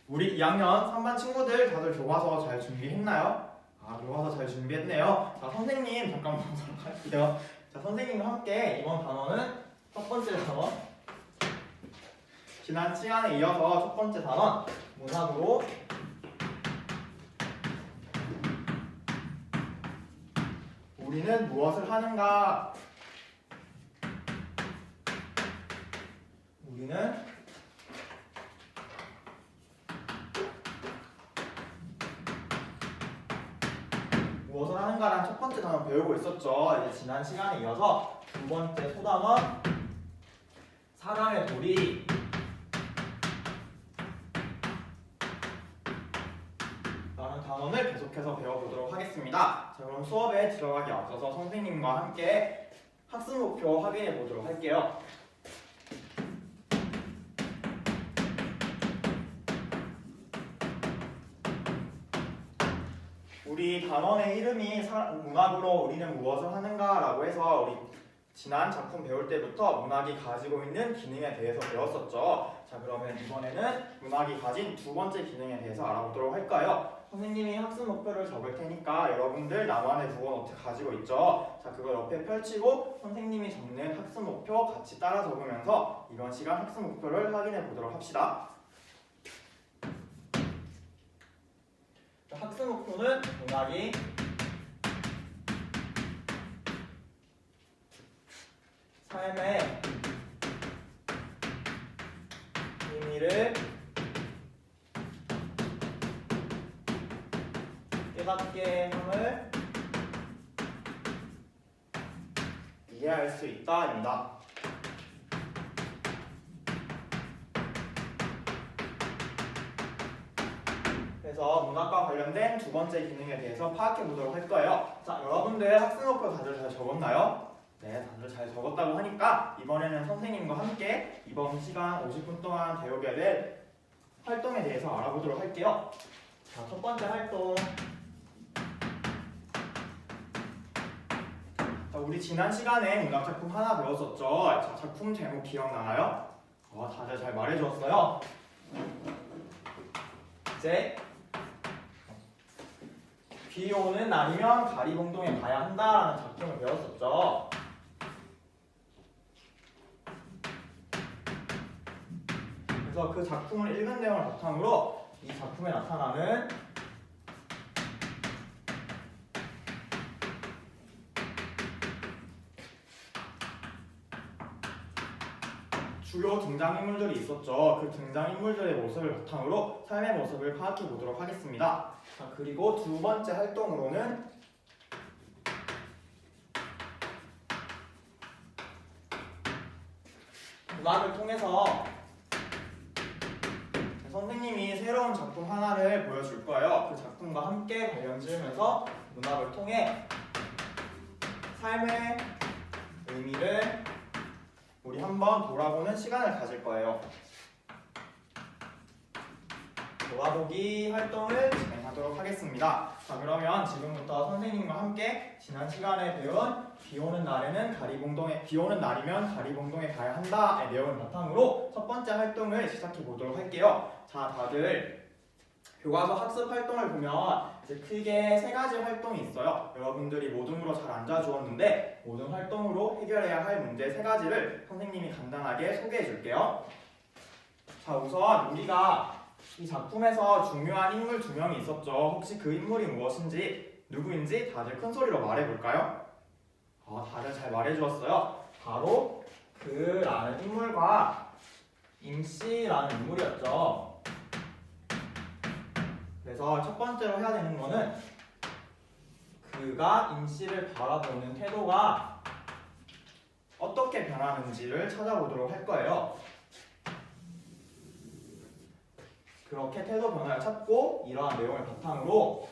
우리 2학년 3반 친구들 다들 교과서 잘 준비했나요? 교과서 잘 준비했네요. 자, 선생님 잠깐만 보도록 할게요. 자, 선생님과 함께 이번 단원은 첫 번째 단원. 지난 시간에 이어서 첫 번째 단원 문학으로 우리는 무엇을 하는가? 우리는 무엇을 하는가라는 첫 번째 단원 배우고 있었죠. 이제 지난 시간에 이어서 두 번째 소단원 사람의 도리 라는 단원을 계속해서 배워보도록 하겠습니다. 자, 그럼 수업에 들어가기 앞서서 선생님과 함께 학습 목표 확인해 보도록 할게요. 우리 단원의 이름이 문학으로 우리는 무엇을 하는가 라고 해서 우리 지난 작품 배울 때부터 문학이 가지고 있는 기능에 대해서 배웠었죠. 자, 그러면 이번에는 문학이 가진 두 번째 기능에 대해서 알아보도록 할까요? 선생님이 학습 목표를 적을 테니까 여러분들 나만의 국어노트 가지고 있죠. 자, 그걸 옆에 펼치고 선생님이 적는 학습 목표 같이 따라 적으면서 이번 시간 학습 목표를 확인해 보도록 합시다. 학습 목표는 문학이 삶의 의미를 깨닫게 함을 이해할 수 있다입니다. 그래서 문학과 관련된 두 번째 기능에 대해서 파악해 보도록 할 거예요. 자, 여러분들 학습 목표 다들 잘 적었나요? 네, 다들 잘 적었다고 하니까 이번에는 선생님과 함께 이번 시간 50분 동안 배우게 될 활동에 대해서 알아보도록 할게요. 자, 첫 번째 활동. 자, 우리 지난 시간에 문학 작품 하나 배웠었죠. 자, 작품 제목 기억나나요? 다들 잘 말해주었어요. 이제 비 오는 날이면 가리봉동에 가야 한다라는 작품을 배웠었죠. 그래서 그 작품을 읽은 내용을 바탕으로 이 작품에 나타나는 주요 등장인물들이 있었죠. 그 등장인물들의 모습을 바탕으로 삶의 모습을 파악해 보도록 하겠습니다. 자, 그리고 두 번째 활동으로는 문학을 통해서 선생님이 새로운 작품 하나를 보여줄 거예요. 그 작품과 함께 관련 지으면서 문학을 통해 삶의 의미를 우리 한번 돌아보는 시간을 가질 거예요. 돌아보기 활동을 진행하도록 하겠습니다. 자, 그러면 지금부터 선생님과 함께 지난 시간에 배운 비 오는 날이면 가리봉동에 가야 한다의 내용을 바탕으로 첫 번째 활동을 시작해 보도록 할게요. 자, 다들 교과서 학습 활동을 보면 이제 크게 세 가지 활동이 있어요. 여러분들이 모둠으로 잘 안 짜주었는데 모둠 활동으로 해결해야 할 문제 세 가지를 선생님이 간단하게 소개해 줄게요. 자, 우선 우리가 이 작품에서 중요한 인물 두 명이 있었죠. 혹시 그 인물이 무엇인지 누구인지 다들 큰 소리로 말해 볼까요? 다들 잘 말해 주었어요. 바로 그라는 인물과 임씨라는 인물이었죠. 그래서 첫 번째로 해야 되는 거는 그가 임씨를 바라보는 태도가 어떻게 변하는지를 찾아보도록 할 거예요. 그렇게 태도 변화를 찾고 이러한 내용을 바탕으로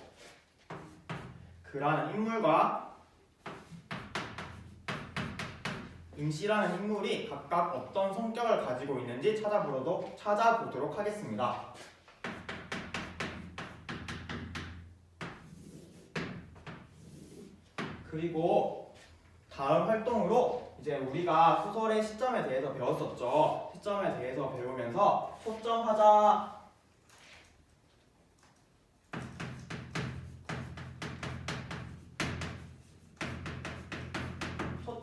그라는 인물과 임씨라는 인물이 각각 어떤 성격을 가지고 있는지 찾아보도록 하겠습니다. 그리고 다음 활동으로 이제 우리가 소설의 시점에 대해서 배웠었죠. 시점에 대해서 배우면서 초점하자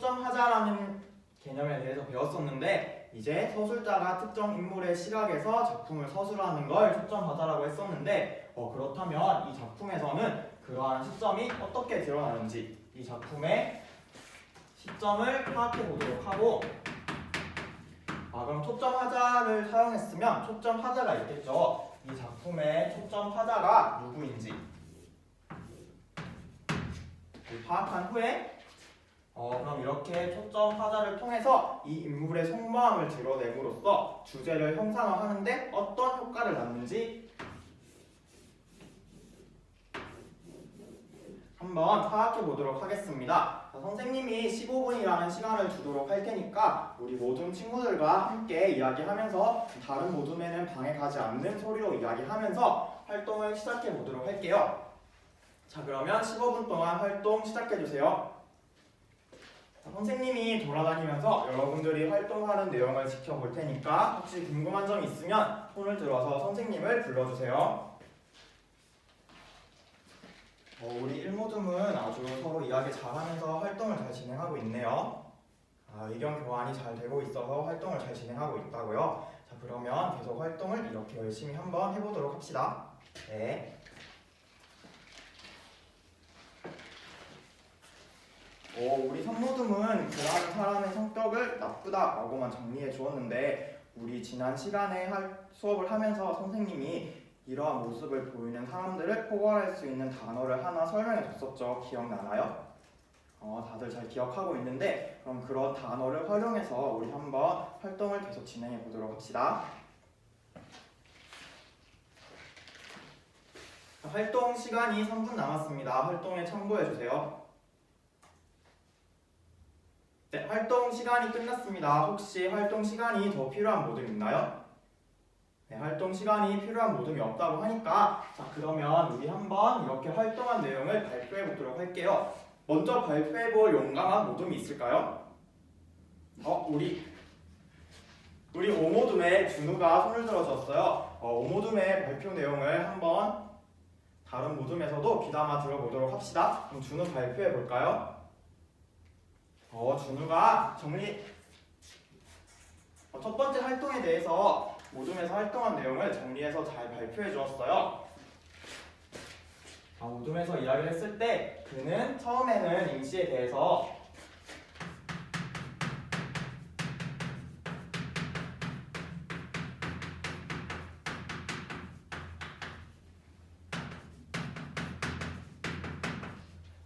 초점하자라는 개념에 대해서 배웠었는데 이제 서술자가 특정 인물의 시각에서 작품을 서술하는 걸 초점하자라고 했었는데 그렇다면 이 작품에서는 그러한 시점이 어떻게 드러나는지 이 작품의 시점을 파악해 보도록 하고 그럼 초점하자를 사용했으면 초점하자가 있겠죠. 이 작품의 초점하자가 누구인지 파악한 후에 그럼 이렇게 초점하자를 통해서 이 인물의 속마음을 드러냄으로써 주제를 형상화하는데 어떤 효과를 낳는지 한번 파악해 보도록 하겠습니다. 선생님이 15분이라는 시간을 주도록 할 테니까 우리 모든 친구들과 함께 이야기하면서 다른 모둠에는 방해가지 않는 소리로 이야기하면서 활동을 시작해 보도록 할게요. 자, 그러면 15분 동안 활동 시작해 주세요. 선생님이 돌아다니면서 여러분들이 활동하는 내용을 지켜볼 테니까 혹시 궁금한 점 있으면 손을 들어서 선생님을 불러주세요. 우리 1모둠은 아주 서로 이야기 잘하면서 활동을 잘 진행하고 있네요. 의견 교환이 잘 되고 있어서 활동을 잘 진행하고 있다고요. 자, 그러면 계속 활동을 이렇게 열심히 한번 해보도록 합시다. 네. 우리 3모둠은 그러한 사람의 성격을 나쁘다라고만 정리해 주었는데 우리 지난 시간에 수업을 하면서 선생님이 이러한 모습을 보이는 사람들을 포괄할 수 있는 단어를 하나 설명해 줬었죠. 기억나나요? 다들 잘 기억하고 있는데 그럼 그런 단어를 활용해서 우리 한번 활동을 계속 진행해 보도록 합시다. 활동 시간이 3분 남았습니다. 활동에 참고해 주세요. 네, 활동 시간이 끝났습니다. 혹시 활동 시간이 더 필요한 모둠 있나요? 네, 활동 시간이 필요한 모둠이 없다고 하니까 자, 그러면 우리 한번 이렇게 활동한 내용을 발표해 보도록 할게요. 먼저 발표해 볼 용감한 모둠이 있을까요? 우리 5모둠의 준우가 손을 들어줬어요. 5모둠의 발표 내용을 한번 다른 모둠에서도 귀담아 들어보도록 합시다. 그럼 준우 발표해 볼까요? 준우가 첫 번째 활동에 대해서 모둠에서 활동한 내용을 정리해서 잘 발표해 주었어요. 모둠에서 이야기를 했을 때 그는 처음에는 임시에 대해서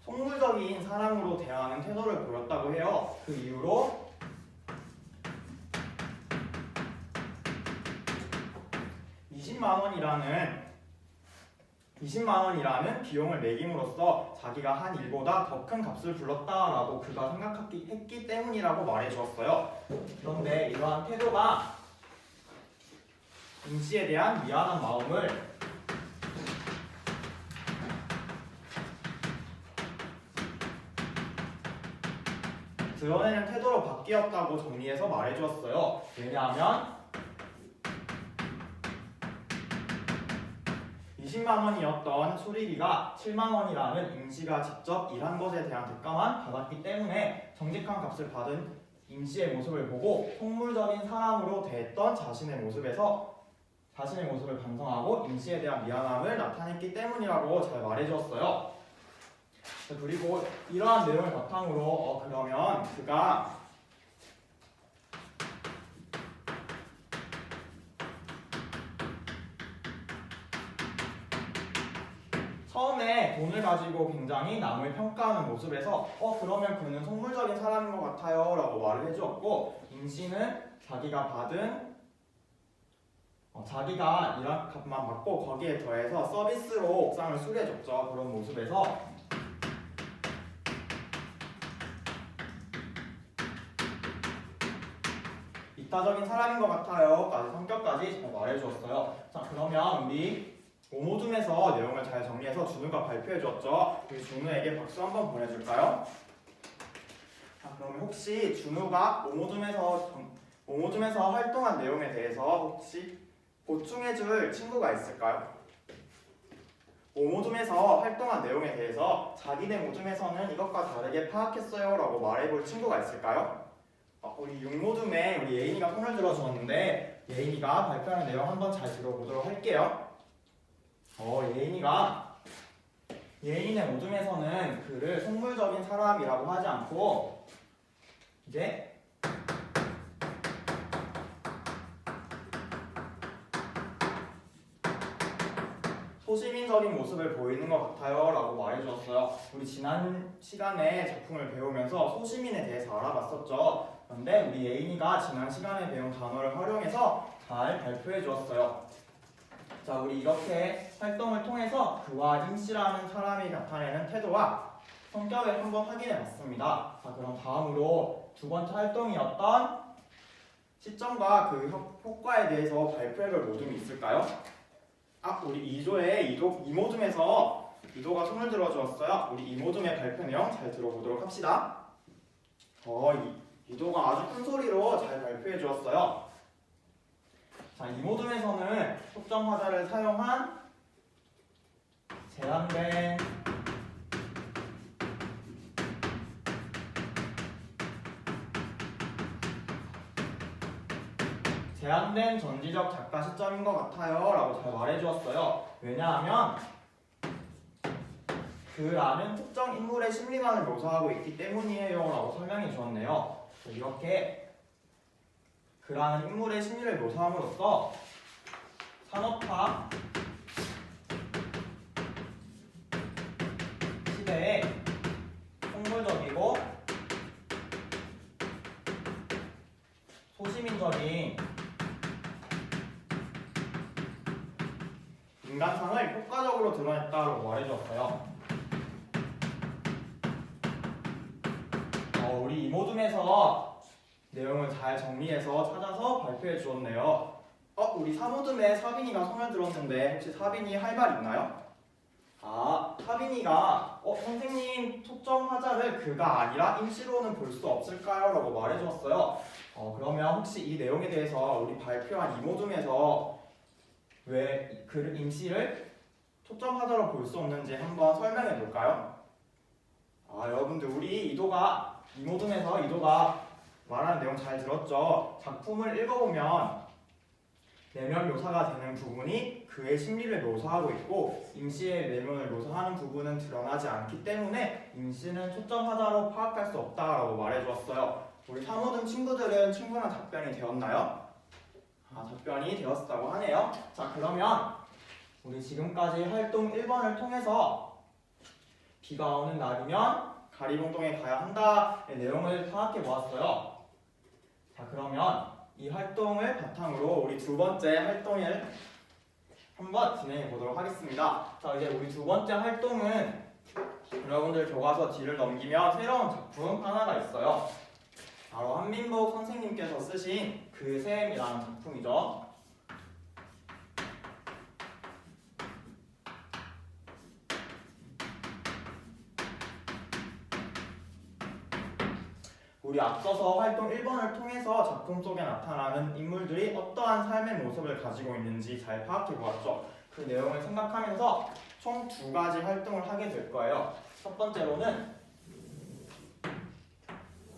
속물적인 사람으로 대하는 태도를 보였다고 해요. 그 이후로 20만 원이라는 비용을 매김으로써 자기가 한 일보다 더 큰 값을 불렀다라고 그가 생각했기 때문이라고 말해 주었어요. 그런데 이러한 태도가 임씨에 대한 미안한 마음을 드러내는 태도로 바뀌었다고 정리해서 말해 주었어요. 왜냐하면 20만 원이었던 수리비가 7만 원이라는 임씨가 직접 일한 것에 대한 대가만 받았기 때문에 정직한 값을 받은 임씨의 모습을 보고 속물적인 사람으로 대했던 자신의 모습을 반성하고 임씨에 대한 미안함을 나타냈기 때문이라고 잘 말해주었어요. 그리고 이러한 내용을 바탕으로 그러면 그가 처음에 돈을 가지고 굉장히 남을 평가하는 모습에서 그러면 그는 속물적인 사람인 것 같아요 라고 말을 해주었고 임씨는 자기가 일한 값만 받고 거기에 더해서 서비스로 옥상을 수리해줬죠. 그런 모습에서 이타적인 사람인 것 같아요 까지 성격까지 잘 말해주었어요. 자, 그러면 우리 5모둠에서 내용을 잘 정리해서 준우가 발표해주었죠. 우리 준우에게 박수 한번 보내줄까요? 자, 그러면 혹시 준우가 5모둠에서 활동한 내용에 대해서 혹시 보충해줄 친구가 있을까요? 모둠에서 활동한 내용에 대해서 자기네 모둠에서는 이것과 다르게 파악했어요 라고 말해볼 친구가 있을까요? 우리 6모둠에 우리 예인이가 손을 들어주었는데 예인이가 발표하는 내용 한번 잘 들어보도록 할게요. 예인이네 모둠에서는 그를 속물적인 사람이라고 하지 않고 이제 소시민적인 모습을 보이는 것 같아요 라고 말해주었어요. 우리 지난 시간에 작품을 배우면서 소시민에 대해서 알아봤었죠. 그런데 우리 예인이가 지난 시간에 배운 단어를 활용해서 잘 발표해 주었어요. 자, 우리 이렇게 활동을 통해서 그와 임씨라는 사람이 나타내는 태도와 성격을 한번 확인해 봤습니다. 자, 그럼 다음으로 두 번째 활동이었던 시점과 그 효과에 대해서 발표해 볼 모둠이 있을까요? 우리 2조의 이모둠에서 이도가 손을 들어주었어요. 우리 이모둠의 발표 내용 잘 들어보도록 합시다. 이도가 아주 큰 소리로 잘 발표해 주었어요. 자, 이모둠에서는 초점 화자를 사용한 제한된 전지적 작가 시점인 것 같아요 라고 잘 말해주었어요. 왜냐하면 그라는 특정 인물의 심리만을 묘사하고 있기 때문이에요 라고 설명해 주었네요. 이렇게 그라는 인물의 심리를 묘사함으로써 산업화 시대에 속물적이고 소시민적인 인간상을 효과적으로 드러냈다고 말해주었어요. 우리 이모둠에서 내용을 잘 정리해서 찾아서 발표해 주었네요. 우리 3모둠에 사빈이가 손을 들었는데 혹시 사빈이 할 말 있나요? 사빈이가 선생님 초점 화자를 그가 아니라 임시로는 볼 수 없을까요? 라고 말해 주었어요. 그러면 혹시 이 내용에 대해서 우리 발표한 이모둠에서 왜 그 임시를 초점 화자로 볼 수 없는지 한번 설명해 볼까요? 여러분들 우리 이모둠에서 이도가 말하는 내용 잘 들었죠? 작품을 읽어보면 내면 묘사가 되는 부분이 그의 심리를 묘사하고 있고 임시의 내면을 묘사하는 부분은 드러나지 않기 때문에 임시는 초점 화자로 파악할 수 없다라고 말해주었어요. 우리 3호등 친구들은 충분한 답변이 되었나요? 답변이 되었다고 하네요. 자, 그러면 우리 지금까지 활동 1번을 통해서 비가 오는 날이면 가리봉동에 가야 한다의 내용을 파악해 보았어요. 자, 그러면 이 활동을 바탕으로 우리 두 번째 활동을 한번 진행해 보도록 하겠습니다. 자, 이제 우리 두 번째 활동은 여러분들 교과서 뒤를 넘기면 새로운 작품 하나가 있어요. 바로 한민복 선생님께서 쓰신 그 셈이라는 작품이죠. 우리 앞서서 활동 1번을 통해서 작품 속에 나타나는 인물들이 어떠한 삶의 모습을 가지고 있는지 잘 파악해 보았죠. 그 내용을 생각하면서 총 두 가지 활동을 하게 될 거예요. 첫 번째로는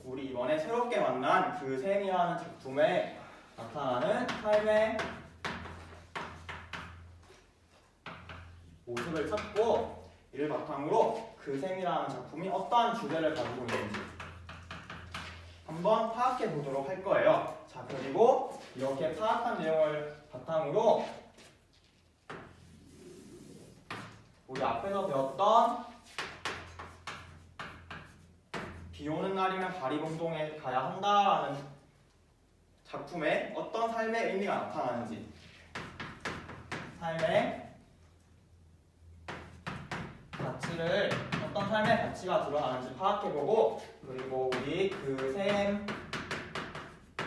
우리 이번에 새롭게 만난 그 셈이라는 작품에 나타나는 삶의 모습을 찾고 이를 바탕으로 그 셈이라는 작품이 어떠한 주제를 가지고 있는지 한번 파악해 보도록 할 거예요. 자, 그리고 이렇게 파악한 내용을 바탕으로 우리 앞에서 배웠던 비 오는 날이면 가리봉동에 가야 한다라는 작품에 어떤 삶의 의미가 나타나는지, 삶의 가치를 어떤 삶의 가치가 드러나는지 파악해보고, 그리고 우리 그 셈이라는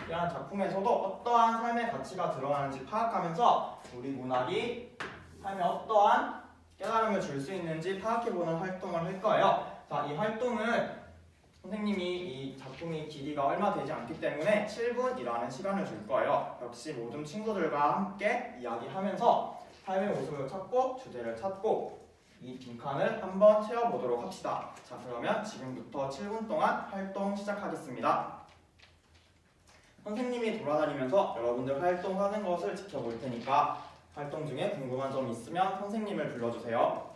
작품에서도 어떠한 삶의 가치가 드러나는지 파악하면서 우리 문학이 삶에 어떠한 깨달음을 줄 수 있는지 파악해보는 활동을 할 거예요. 자, 이 활동은 선생님이 이 작품이 길이가 얼마 되지 않기 때문에 7분이라는 시간을 줄 거예요. 역시 모든 친구들과 함께 이야기하면서 삶의 모습을 찾고 주제를 찾고 이 빈칸을 한번 채워보도록 합시다. 자, 그러면 지금부터 7분 동안 활동 시작하겠습니다. 선생님이 돌아다니면서 여러분들 활동하는 것을 지켜볼 테니까 활동 중에 궁금한 점 있으면 선생님을 불러주세요.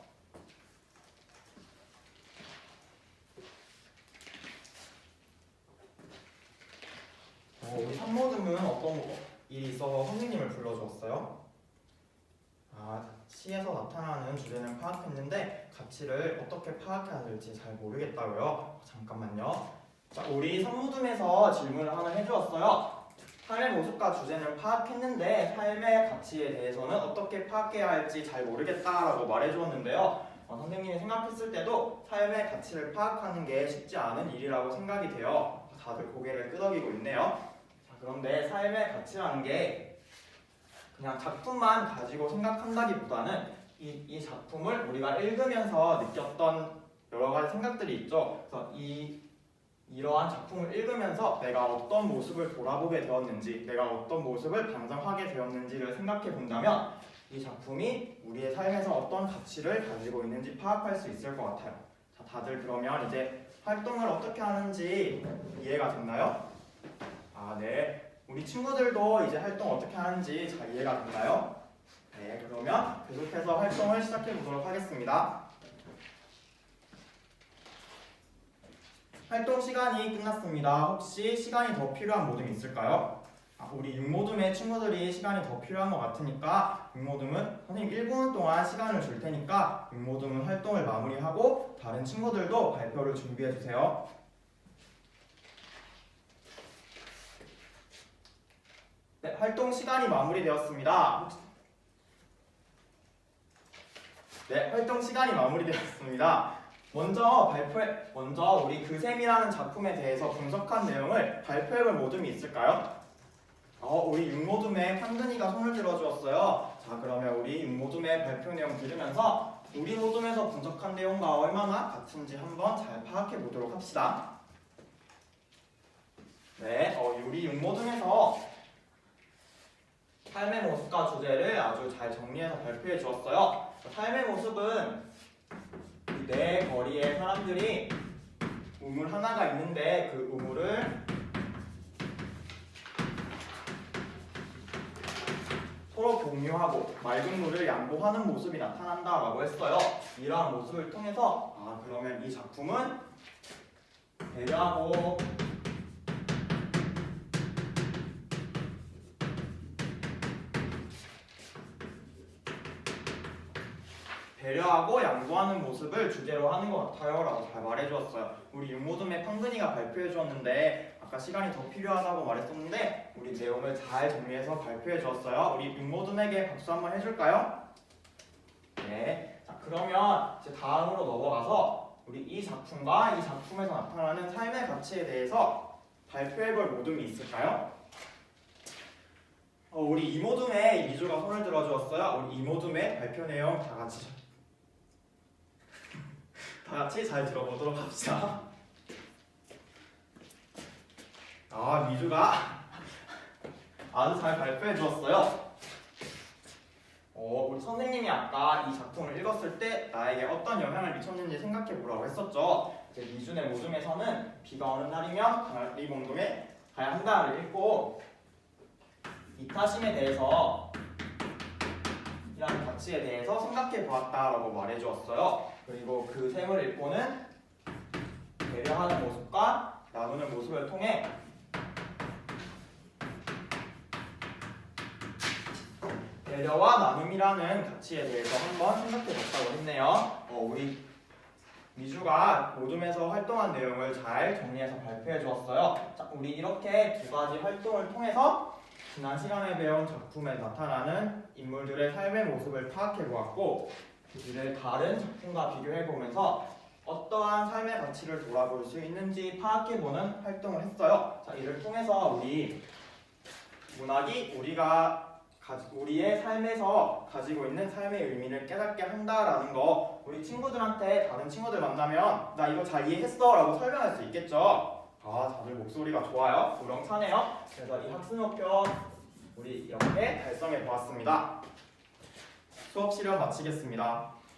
우리 산모듬은 어떤 일이 있어서 선생님을 불러주었어요? 시에서 나타나는 주제는 파악했는데 가치를 어떻게 파악해야 될지 잘 모르겠다고요? 잠깐만요. 자, 우리 산모듬에서 질문을 하나 해주었어요. 삶의 모습과 주제는 파악했는데 삶의 가치에 대해서는 어떻게 파악해야 할지 잘 모르겠다라고 말해주었는데요. 선생님이 생각했을 때도 삶의 가치를 파악하는 게 쉽지 않은 일이라고 생각이 돼요. 다들 고개를 끄덕이고 있네요. 자, 그런데 삶의 가치라는 게 그냥 작품만 가지고 생각한다기보다는 이 작품을 우리가 읽으면서 느꼈던 여러 가지 생각들이 있죠. 그래서 이러한 작품을 읽으면서 내가 어떤 모습을 돌아보게 되었는지, 내가 어떤 모습을 반성하게 되었는지를 생각해 본다면 이 작품이 우리의 삶에서 어떤 가치를 가지고 있는지 파악할 수 있을 것 같아요. 자, 다들 그러면 이제 활동을 어떻게 하는지 이해가 됐나요? 네. 우리 친구들도 이제 활동 어떻게 하는지 잘 이해가 됐나요? 네, 그러면 계속해서 활동을 시작해 보도록 하겠습니다. 활동 시간이 끝났습니다. 혹시 시간이 더 필요한 모둠이 있을까요? 우리 육모둠의 친구들이 시간이 더 필요한 것 같으니까 육모둠은 선생님 1분 동안 시간을 줄 테니까 육모둠은 활동을 마무리하고 다른 친구들도 발표를 준비해 주세요. 네, 활동 시간이 마무리되었습니다. 네, 활동 시간이 마무리되었습니다. 먼저 우리 그셈이라는 작품에 대해서 분석한 내용을 발표해볼 모둠이 있을까요? 우리 육모둠의 황근이가 손을 들어주었어요. 자, 그러면 우리 육모둠의 발표 내용 들으면서 우리 모둠에서 분석한 내용과 얼마나 같은지 한번 잘 파악해 보도록 합시다. 네, 우리 육모둠에서 삶의 모습과 주제를 아주 잘 정리해서 발표해 주었어요. 삶의 모습은 내 거리에 사람들이 우물 하나가 있는데 그 우물을 서로 공유하고 맑은 물을 양보하는 모습이 나타난다라고 했어요. 이러한 모습을 통해서 그러면 이 작품은 배려하고 양보하는 모습을 주제로 하는 것 같아요 라고 잘 말해주었어요. 우리 육모둠의 팡근이가 발표해주었는데 아까 시간이 더 필요하다고 말했었는데 우리 내용을 잘 정리해서 발표해주었어요. 우리 육모둠에게 박수 한번 해줄까요? 네. 자, 그러면 이제 다음으로 넘어가서 우리 이 작품과 이 작품에서 나타나는 삶의 가치에 대해서 발표해볼 모둠이 있을까요? 우리 이모둠의 미주가 손을 들어주었어요. 우리 이모둠의 발표 내용 다 같이 잘 들어보도록 합시다. 미주가 아주 잘 발표해 주었어요. 우리 선생님이 아까 이 작품을 읽었을 때 나에게 어떤 영향을 미쳤는지 생각해 보라고 했었죠. 이제 미준의 모둠에서는 비가 오는 날이면 강아리 봉동에 가야 한다를 읽고 이타심에 대해서 이라는 가치에 대해서 생각해 보았다라고 말해 주었어요. 그리고 그 셈을 읽고는 배려하는 모습과 나누는 모습을 통해 배려와 나눔이라는 가치에 대해서 한번 생각해 봤다고 했네요. 우리 미주가 모둠에서 활동한 내용을 잘 정리해서 발표해 주었어요. 자, 우리 이렇게 두 가지 활동을 통해서 지난 시간에 배운 작품에 나타나는 인물들의 삶의 모습을 파악해 보았고 그들을 다른 작품과 비교해 보면서 어떠한 삶의 가치를 돌아볼 수 있는지 파악해 보는 활동을 했어요. 자, 이를 통해서 우리 문학이 우리의 삶에서 가지고 있는 삶의 의미를 깨닫게 한다라는 거 우리 친구들한테 다른 친구들 만나면 나 이거 잘 이해했어 라고 설명할 수 있겠죠. 다들 목소리가 좋아요. 우렁차네요. 그래서 이 학습 목표 우리 이렇게 달성해 보았습니다. 수업 실험 마치겠습니다.